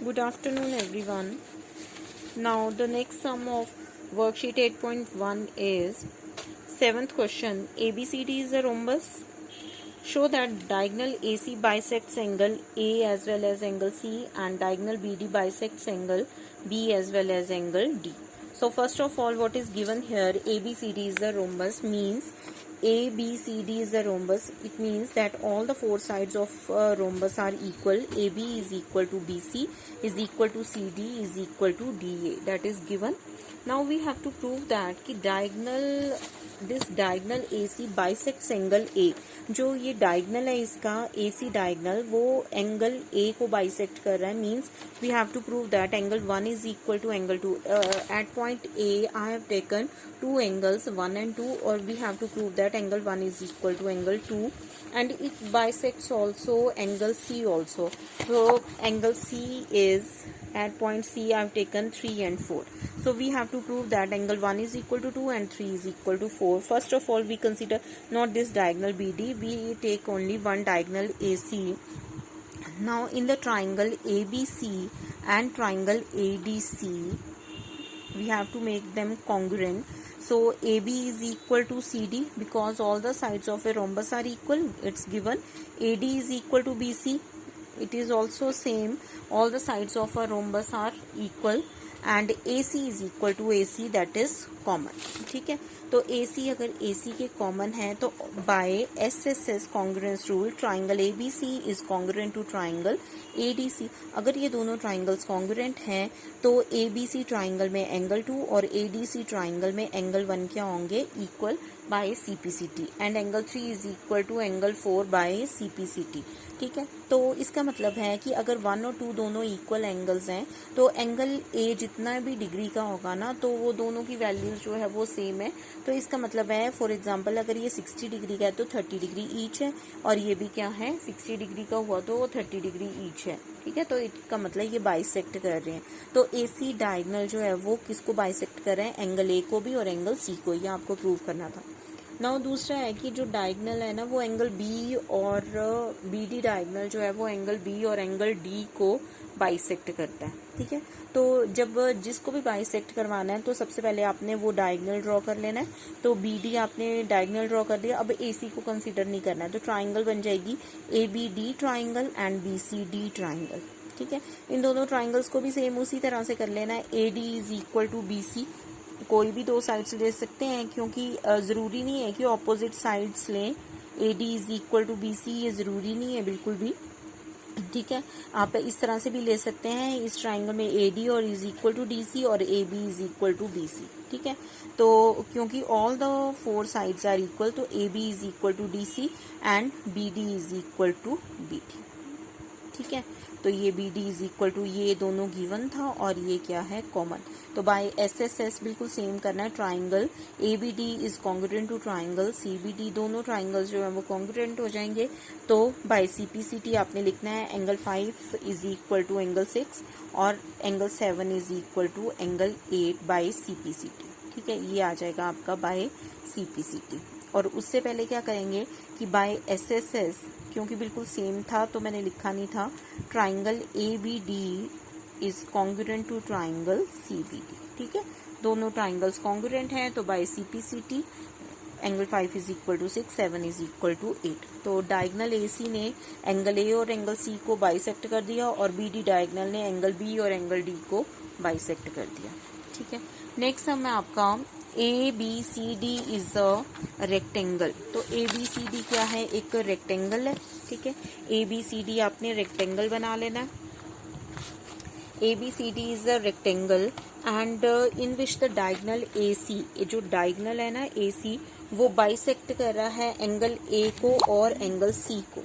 Good afternoon, everyone. Now, the next sum of worksheet 8.1 is seventh question. ABCD is a rhombus. Show that diagonal AC bisects angle A as well as angle C, and diagonal BD bisects angle B as well as angle D. So, first of all, what is given here? ABCD is a rhombus means ABCD is a rhombus. It means that all the four sides of rhombus are equal. AB is equal to BC is equal to CD is equal to DA. That is given. Now we have to prove that कि this diagonal AC bisects angle A. जो ये diagonal है इसका AC diagonal वो angle A को bisect कर रहा है. Means we have to prove that angle 1 is equal to angle 2. At point A I have taken two angles 1 and 2, or we have to prove that angle 1 is equal to angle 2, and it bisects also angle C also. So angle C is at point C I have taken 3 and 4. So we have to prove that angle 1 is equal to 2 and 3 is equal to 4. First of all, we consider not this diagonal BD. We take only one diagonal AC. Now in the triangle ABC and triangle ADC, we have to make them congruent. So AB is equal to CD because all the sides of a rhombus are equal. It's given. AD is equal to BC. It is also same. All the sides of a rhombus are equal. And AC is equal to AC, that is common. ठीक है, तो AC अगर AC के common है तो by SSS congruence rule triangle ABC is congruent to triangle ADC. अगर ये दोनों ट्राइंगल्स कॉन्ग्रुएंट हैं तो ABC ट्राइंगल में एंगल 2 और ADC ट्राइंगल में एंगल 1 क्या होंगे? Equal by CPCT, and angle 3 is equal to angle 4 by CPCT. ठीक है, तो इसका मतलब है कि अगर 1 और 2 दोनों इक्वल एंगल्स हैं तो एंगल A जितना भी डिग्री का होगा ना तो वो दोनों की वैल्यूज जो है वो सेम है. तो इसका मतलब है फॉर एग्जांपल अगर ये 60 डिग्री का है तो 30 डिग्री ईच है, और ये भी क्या है 60 डिग्री का हुआ तो वो 30 डिग्री ईच है. ठीक है, तो इसका मतलब ये बाइसेक्ट कर रहे हैं. तो AC डायगोनल जो है वो किसको बाइसेक्ट कर रहे हैं? एंगल A को भी और एंगल C को. ये आपको प्रूव करना था. नाउ दूसरा है कि जो डायगोनल है ना वो एंगल B और BD डायगोनल जो है वो एंगल B और एंगल D को बाइसेक्ट करता है. ठीक है, तो जब जिसको भी बाइसेक्ट करवाना है तो सबसे पहले आपने वो डायगोनल ड्रॉ कर लेना है. तो BD आपने डायगोनल ड्रॉ कर दिया. अब AC को कंसीडर नहीं करना है तो ट्राइंगल बन जाएगी ABD triangle and BCD triangle. ठीक है, इन दोनों ट्राइंगल्स को भी सेम उसी तरह से कर लेना है. AD is equal to BC. कोई भी दो साइड्स ले सकते हैं क्योंकि जरूरी नहीं है कि ऑपोजिट साइड्स लें. AD is equal to BC ये जरूरी नहीं है बिल्कुल भी. ठीक है, आप इस तरह से भी ले सकते हैं. इस ट्राइंगल में AD और इज इक्वल टू DC और AB is equal to BC. ठीक है, तो क्योंकि all the four sides are equal तो AB is equal to DC and BD is equal to BD. ठीक है, तो ये BD इज इक्वल टू ये दोनों गिवन था और ये क्या है? कॉमन. तो बाय SSS बिल्कुल सेम करना है. Triangle ABD is congruent to triangle CBD. दोनों ट्राइंगल्स जो है वो कॉन्ग्रुएंट हो जाएंगे. तो बाय CPCT आपने लिखना है angle 5 is equal to angle 6 और angle 7 is equal to angle 8 by CPCT. ठीक है, ये आ जाएगा आपका बाय CPCT. और उससे पहले क्या करेंगे कि बाय SSS क्योंकि बिल्कुल सेम था तो मैंने लिखा नहीं था. Triangle ABD is congruent to triangle CBD. ठीक है, दोनों ट्राइंगल्स कॉन्ग्रुएंट हैं तो by CPCT angle 5 is equal to 6, 7 is equal to 8. तो डायगोनल AC ने एंगल A और एंगल C को बाइसेक्ट कर दिया और BD डायगोनल ने एंगल B और एंगल D को बाइसेक्ट कर दिया. ठीक है, नेक्स्ट सम है आपका ABCD इज अ रेक्टेंगल. तो ABCD क्या है? एक रेक्टेंगल है. ठीक है, ABCD आपने रेक्टेंगल बना लेना है. ABCD is a rectangle and in which the diagonal AC, जो डायगोनल है ना AC वो बाइसेक्ट कर रहा है एंगल A को और एंगल C को.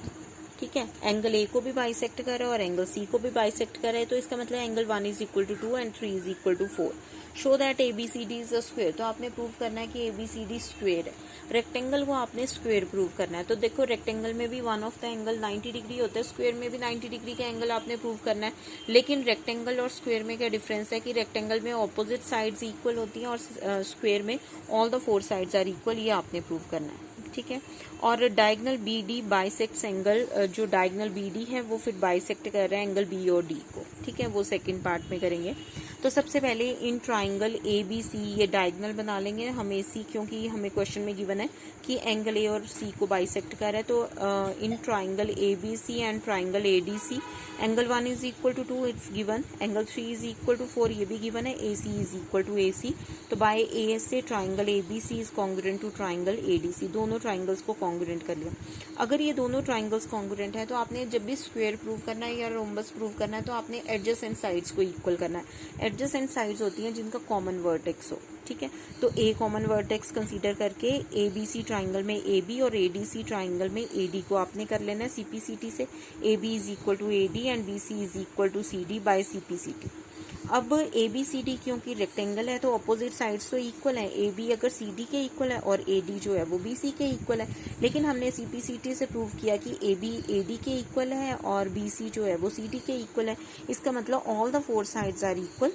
ठीक है, एंगल A को भी बाइसेक्ट कर रहा है और एंगल C को भी बाइसेक्ट कर रहा है. तो इसका मतलब angle 1 is equal to 2 and 3 is equal to 4. Show that ABCD is a square. तो आपने प्रूव करना है कि ABCD स्क्वायर है. रेक्टेंगल को आपने स्क्वायर प्रूव करना है. तो देखो रेक्टेंगल में भी one of the angle 90 degree होता है, स्क्वायर में भी 90 डिग्री का एंगल आपने प्रूव करना है. लेकिन रेक्टेंगल और स्क्वायर में क्या डिफरेंस है कि रेक्टेंगल में ऑपोजिट साइड्स इक्वल होती हैं और स्क्वायर में all the four sides are equal. ये आपने प्रूव करना है. ठीक है। और diagonal B D bisects angle, जो डायगनल बी डी है वो फिर बाइसेक्ट कर रहा है एंगल बी और डी को, ठीक है, वो सेकंड पार्ट में करेंगे। तो सबसे पहले इन ट्राइंगल ए बी सी ये डायगनल बना लेंगे हमें सी, क्योंकि हमें क्वेश्चन में गिवन है कि एंगल ए और सी को बाइसेक्ट कर रहा है। तो in triangle A B C and triangle A D C, angle 1 is equal to 2 it's given, angle 3 is equal to 4 ये भी गिवन है, A C is equal to A C. तो बाय ए एस से triangle A B C is congruent to triangle A D C, दोनों triangles को congruent कर लिया। अगर ये दोनों ट्राइंगल्स कॉन्ग्रुएंट है तो आपने जब भी स्क्वायर प्रूव करना है या रोम्बस प्रूव करना है तो आपने एडजेसेंट साइड्स को इक्वल करना है। एडजेसेंट साइड्स होती हैं जिनका कॉमन वर्टेक्स हो, ठीक है। तो ए कॉमन वर्टेक्स कंसीडर करके ए बी सी ट्राइंगल में ए बी और ए डी सी ट्राइंगल में ए डी को आपने कर लेना है CPCT से। A B is equal to A D and B C is equal to C D by CPCT। अब ए बी सी डी क्योंकि रेक्टेंगल है तो अपोजिट साइड्स तो इक्वल है, ए बी अगर सी डी के इक्वल है और ए डी जो है वो बी सी के इक्वल है। लेकिन हमने CPCT से प्रूव किया कि ए बी ए डी के इक्वल है और बी सी जो है वो सी डी के इक्वल है। इसका मतलब all the 4 sides are equal.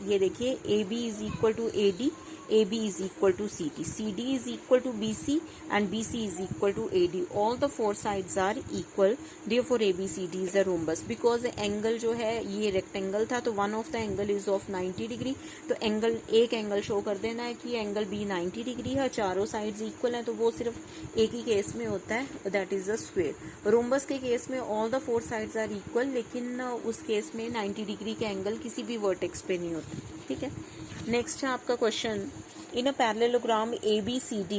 ये देखिए A B is equal to A D, AB is equal to CD, CD is equal to BC and BC is equal to AD. All the 4 sides are equal. Therefore ABCD is a rhombus. Because angle जो है ये rectangle था तो one of the angle is of 90 degree. तो angle एक angle show कर देना है कि एंगल B 90 डिग्री है, चारों साइड्स इक्वल है, तो वो सिर्फ एक ही केस में होता है, that is a square. Rhombus के केस में all the 4 sides are equal, लेकिन उस केस में 90 डिग्री के एंगल किसी भी वर्टेक्स पे नहीं होते, ठीक है। नेक्स्ट है आपका question, in a parallelogram ABCD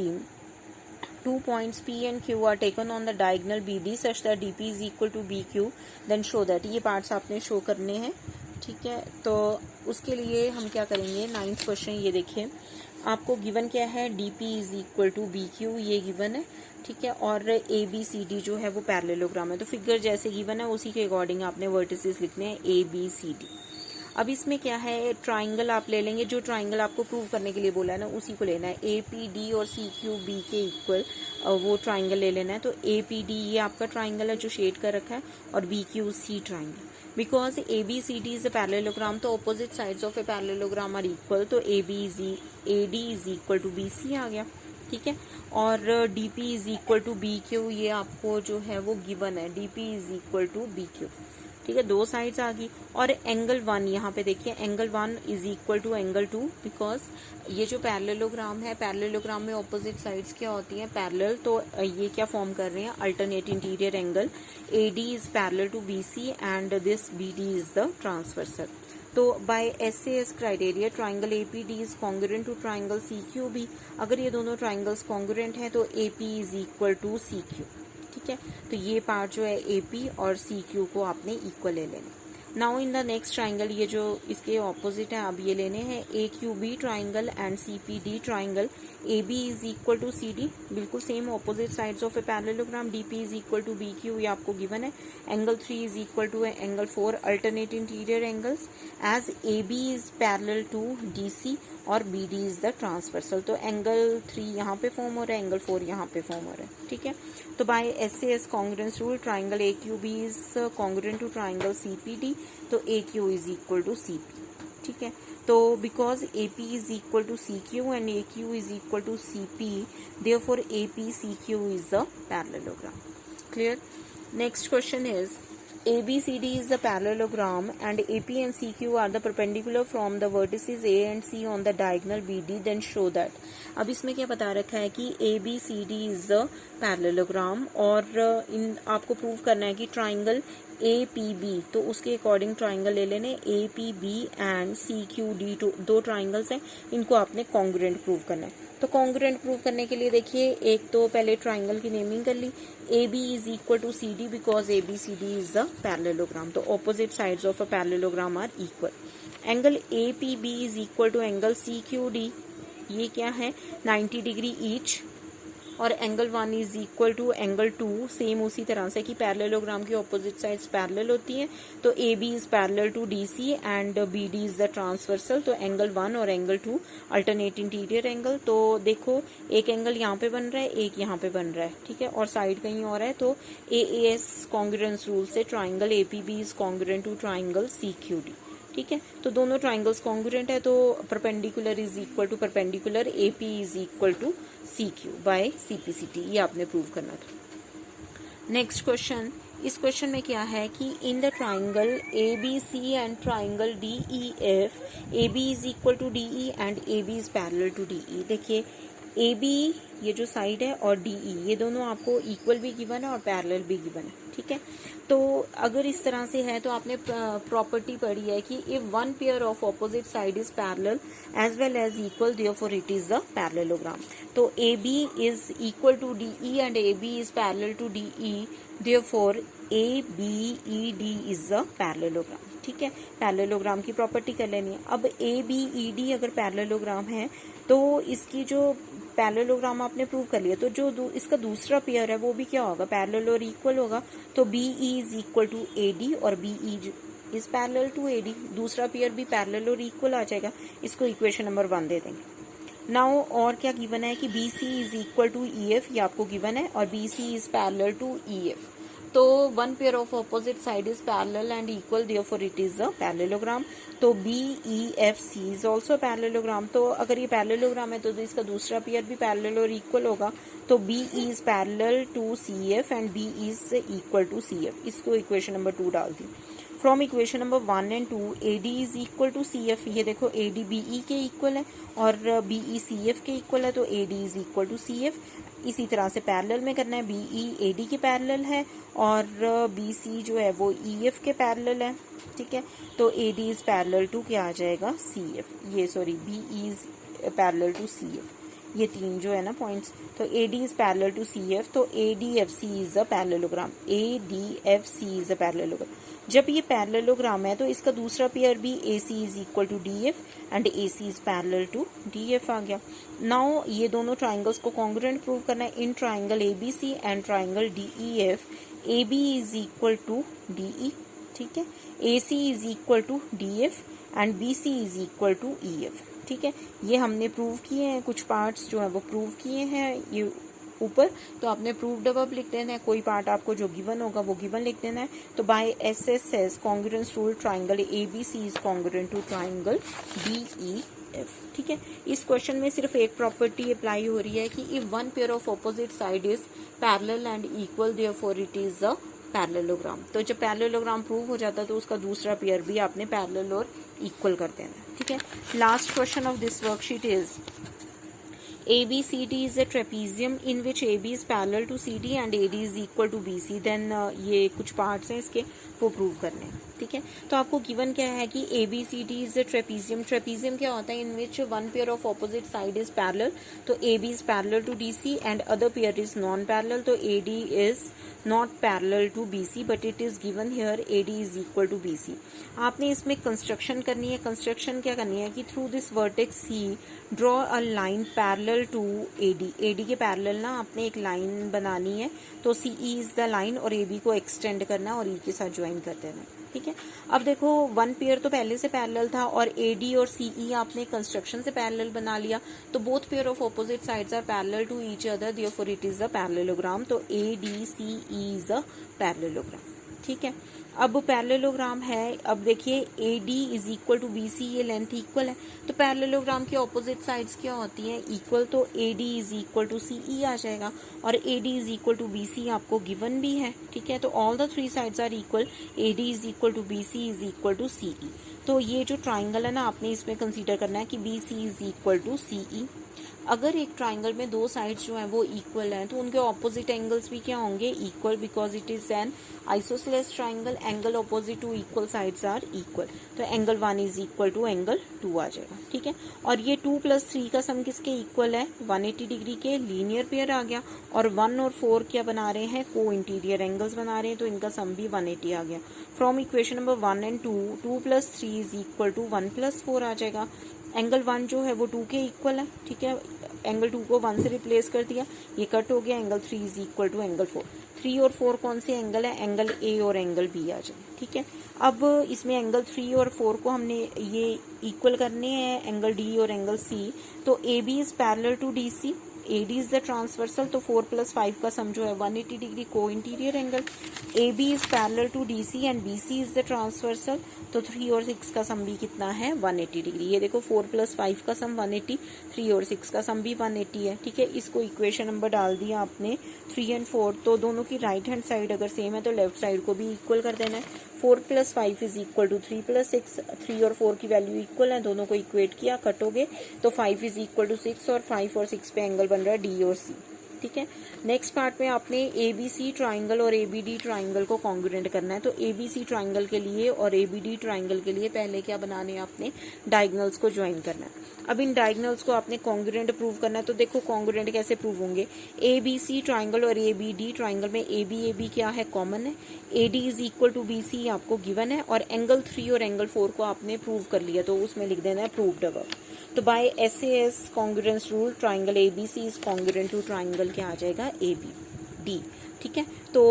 2 points P and Q are taken on the diagonal BD such that DP is equal to BQ, then show that। ये पार्ट्स आपने शो करने हैं, ठीक है। तो उसके लिए हम क्या करेंगे, 9th क्वेश्चन ये देखिए, आपको गिवन क्या है, DP is equal to BQ ये गिवन है, ठीक है। और ABCD जो है वो पैरेललोग्राम है, तो फिगर जैसे गिवन है उसी के अकॉर्डिंग आपने वर्टिसेस लिखने हैं ABCD। अब इसमें क्या है, ट्राइंगल आप ले लेंगे, जो ट्राइंगल आपको प्रूव करने के लिए बोला है ना उसी को लेना है। APD और CQB के इक्वल वो ट्राइंगल ले लेना है। तो APD ये आपका ट्राइंगल है जो शेड कर रखा है, और BQC triangle. Because ABCD is a parallelogram तो opposite sides of a parallelogram are equal, तो AD is equal to BC आ गया, ठीक है। और DP is equal to BQ ये आपको जो है वो गिवन है, DP is equal to BQ, ठीक है। 2 साइड्स आ गई। और एंगल 1 यहाँ पे देखिए, angle 1 is equal to angle 2, because ये जो पैरेललोग्राम है, पैरेललोग्राम में ऑपोजिट साइड्स क्या होती हैं, पैरेलल, तो ये क्या फॉर्म कर रहे हैं, alternate interior angle. AD is parallel to BC and this BD is the transversal. तो by SAS criteria triangle APD is congruent to triangle CQB। अगर ये दोनों ट्राइंगल्स कॉन्ग्रुएंट हैं तो AP is equal to CQ, ठीक है। तो ये पार्ट जो है AP और CQ को आपने इक्वल ले लेना। Now in the next triangle, ये जो इसके ऑपोजिट है अब ये लेने हैं, AQB triangle and CPD triangle. AB is equal to CD, बिल्कुल same opposite sides of a parallelogram. DP is equal to BQ ये आपको गिवन है। Angle 3 is equal to angle 4 alternate interior angles, as AB is parallel to DC और BD is the transversal. तो angle 3 यहाँ पे form हो रहा है, एंगल 4 यहाँ पे फॉर्म हो रहा है, ठीक है। तो by SAS congruence rule triangle AQB is congruent to triangle CPD, तो AQ is equal to CP, ठीक है। तो because AP is equal to CQ and AQ is equal to CP, therefore APCQ is the parallelogram. Clear. Next question is ABCD is the parallelogram and AP and CQ are the perpendicular from the vertices A and C on the diagonal BD, then show that। अब इसमें क्या बता रखा है कि ABCD is the parallelogram और इन आपको prove करना है कि ट्राइंगल APB, तो उसके अकॉर्डिंग ट्राइंगल ले लेने। APB एंड CQD 2 ट्राइंगल्स हैं, इनको आपने कॉन्ग्रुएंट प्रूव करना है। तो कॉन्ग्रुएंट प्रूव करने के लिए देखिए, एक तो पहले ट्राइंगल की नेमिंग कर ली। AB is equal to CD because ABCD is the parallelogram, तो opposite sides of a parallelogram are equal. Angle APB is equal to angle CQD, ये क्या है, 90 डिग्री ईच। और angle 1 is equal to angle 2, same उसी तरह से कि parallelogram की ऑपोजिट साइड्स पैरेलल होती हैं। तो AB is parallel to DC and BD is the transversal. तो एंगल 1 और एंगल 2 अल्टरनेट इंटीरियर एंगल। तो देखो एक एंगल यहाँ पे बन रहा है, एक यहाँ पे बन रहा है, ठीक है, और साइड कहीं और है। तो AAS कॉन्ग्रुएंस रूल से triangle APB is congruent to triangle CQD, ठीक है। तो दोनों ट्राइंगल्स कॉन्ग्रुएंट है, तो perpendicular is equal to perpendicular, AP is equal to CQ by CPCT, ये आपने प्रूव करना था। नेक्स्ट क्वेश्चन, इस क्वेश्चन में क्या है कि in the triangle ABC and triangle DEF, AB is equal to DE and AB is parallel to DE। देखिए AB ये जो साइड है और DE ये दोनों आपको इक्वल भी गिवन है और पैरेलल भी गिवन है, ठीक है। तो अगर इस तरह से है तो आपने प्रॉपर्टी पढ़ी है कि if one pair of opposite side is parallel as well as equal, therefore it is the parallelogram. तो AB is equal to DE and AB is parallel to DE, therefore ABED is the parallelogram, ठीक है। Parallelogram की property कर लेनी है। अब ABED अगर parallelogram है तो इसकी जो पैरेललोग्राम आपने प्रूव कर लिया, तो जो इसका दूसरा पेयर है वो भी क्या होगा, पैरेलल और इक्वल होगा। तो BE is equal to AD और BE is parallel to AD, दूसरा पेयर भी पैरेलल और इक्वल आ जाएगा। इसको इक्वेशन नंबर 1 दे देंगे। नाउ और क्या गिवन है कि BC is equal to EF, ये आपको गिवन है, और BC is parallel to EF। तो one pair of opposite side is parallel and equal, therefore it is a parallelogram. तो BEFC इज ऑल्सो पैरेललोग्राम। तो अगर ये पैरेललोग्राम है तो इसका दूसरा पेयर भी पैरेलल और इक्वल होगा। तो BE is parallel to CF and B is equal to CF। इसको इक्वेशन नंबर 2 डाल दी। From equation number 1 and 2 AD is equal to CF, ये देखो AD BE के इक्वल है और BE CF के इक्वल है, तो AD is equal to CF। इसी तरह से पैरेलल में करना है, BE AD के पैरेलल है और BC जो है वो EF के पैरेलल है, ठीक है। तो AD इज पैरेलल टू क्या आ जाएगा, CF, ये sorry BE is parallel to CF, ये 3 जो है ना पॉइंट्स। तो AD is parallel to CF, तो ADFC is a parallelogram, ADFC is a parallelogram. जब ये पैरेललोग्राम है तो इसका दूसरा पेयर भी AC is equal to DF and AC is parallel to DF आ गया। नाउ ये दोनों ट्राइंगल्स को कॉन्ग्रुएंट प्रूव करना है। In triangle ABC and triangle DEF, AB is equal to DE, ठीक है, AC is equal to DF and BC is equal to EF, ठीक है। ये हमने प्रूव किए हैं, कुछ पार्ट्स जो है वो प्रूव किए हैं ये ऊपर, तो आपने प्रूव्ड अब लिख देना है। कोई पार्ट आपको जो गिवन होगा वो गिवन लिख देना है। तो by SSS congruence rule triangle ABC is congruent to triangle DEF, ठीक है। इस क्वेश्चन में सिर्फ एक प्रॉपर्टी अप्लाई हो रही है कि if one pair of opposite side is parallel and equal, therefore it is a parallelogram. तो जब पैरेललोग्राम प्रूव हो जाता है तो उसका दूसरा पेयर भी आपने पैरेलल और इक्वल कर देना, ठीक है। Last question of this worksheet is ABCD is a trapezium in which AB is parallel to CD and AD is equal to BC. Then ये कुछ पार्ट्स हैं इसके, वो प्रूव करने हैं, ठीक है। तो आपको गिवन क्या है कि ABCD is a trapezium. Trapezium क्या होता है, in which one pair of opposite side is parallel. तो AB is parallel to DC and other pair is non-parallel. तो AD is not parallel to BC, but it is given here AD is equal to BC. आपने इसमें construction करनी है। Construction क्या करनी है कि through this vertex C draw a line parallel to AD के पैरेलल ना आपने एक लाइन बनानी है। तो CE इज द लाइन और AB को एक्सटेंड करना और E के साथ ज्वाइन कर देना, ठीक है। अब देखो वन पेयर तो पहले से पैरेलल था और AD और CE आपने कंस्ट्रक्शन से पैरेलल बना लिया, तो both pair of opposite sides are parallel to each other, therefore it is a parallelogram. तो ADCE इज अ पैरेललोग्राम, ठीक है। अब पैरेललोग्राम है, अब देखिए AD is equal to BC, ये लेंथ इक्वल है, तो पैरेललोग्राम की ऑपोजिट साइड्स क्या होती हैं, इक्वल। तो AD is equal to CE आ जाएगा और AD is equal to BC आपको गिवन भी है, ठीक है। तो all the 3 sides are equal, AD is equal to BC is equal to CE। तो ये जो ट्राइंगल है ना आपने इसमें कंसीडर करना है कि BC is equal to CE। अगर एक ट्राइंगल में 2 साइड्स जो हैं वो इक्वल हैं तो उनके ऑपोजिट एंगल्स भी क्या होंगे, equal, because it is an isosceles triangle, angle opposite to equal sides are equal. तो angle 1 is equal to angle 2 आ जाएगा, ठीक है। और ये 2 + 3 का सम किसके इक्वल है, 180 डिग्री के लीनियर पेयर आ गया। और 1 और 4 क्या बना रहे हैं, को इंटीरियर एंगल्स बना रहे हैं, तो इनका सम भी 180 आ गया। From equation number 1 and 2, 2 + 3 is equal to 1 + 4 आ जाएगा। एंगल 1 जो है वो 2 के इक्वल है, ठीक है। एंगल 2 को 1 से रिप्लेस कर दिया, ये कट हो गया। Angle 3 is equal to angle 4। 3 और 4 कौन से एंगल है, एंगल A और एंगल B आ जाए, ठीक है। अब इसमें एंगल 3 और 4 को हमने ये इक्वल करने हैं, एंगल D और एंगल C। तो AB is parallel to DC, AD is the transversal, तो 4 + 5 का सम जो है 180 डिग्री को interior angle. AB is parallel to DC and BC is the transversal, तो 3 और 6 का सम भी कितना है 180 डिग्री। ये देखो 4 + 5 का सम 180, 3 और 6 का सम भी 180 है। ठीक है, इसको इक्वेशन नंबर डाल दिया आपने 3 और 4, तो दोनों की राइट हैंड साइड अगर सेम है तो लेफ्ट साइड को भी इक्वल कर देना है। 4 + 5 इज इक्वल टू 3 + 6, 3 और 4 की वैल्यू इक्वल है, दोनों को इक्वेट किया, कटोगे तो 5 इज इक्वल टू 6 और 5 और 6 पे एंगल बन रहा है D और C। ठीक है, नेक्स्ट पार्ट में आपने ABC ट्राइंगल और ABD ट्राइंगल को कॉन्ग्रुएंट करना है। तो ABC ट्राइंगल के लिए और ABD ट्राइंगल के लिए पहले क्या बनाने हैं, आपने डायगोनल्स को ज्वाइन करना है। अब इन डायगोनल्स को आपने कॉन्ग्रुएंट प्रूव करना है। तो देखो कॉन्ग्रुएंट कैसे प्रूव होंगे, ABC ट्राइंगल और ABD ट्राइंगल में AB क्या है, कॉमन है। AD is equal to BC आपको गिवन है, और एंगल 3 और एंगल 4 को आपने प्रूव कर लिया, तो उसमें लिख देना है प्रूव्ड अबव। तो by SAS congruence rule triangle ABC is congruent to triangle क्या आ जाएगा, ABD। ठीक है, तो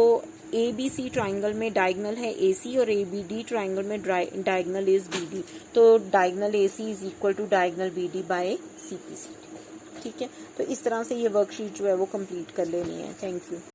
ABC ट्राइंगल में डायगोनल है AC और ABD ट्राइंगल में डायगोनल इज BD, तो diagonal AC is equal to diagonal BD by CPC। ठीक है, तो इस तरह से ये वर्कशीट जो है वो कंप्लीट कर लेनी है। Thank you.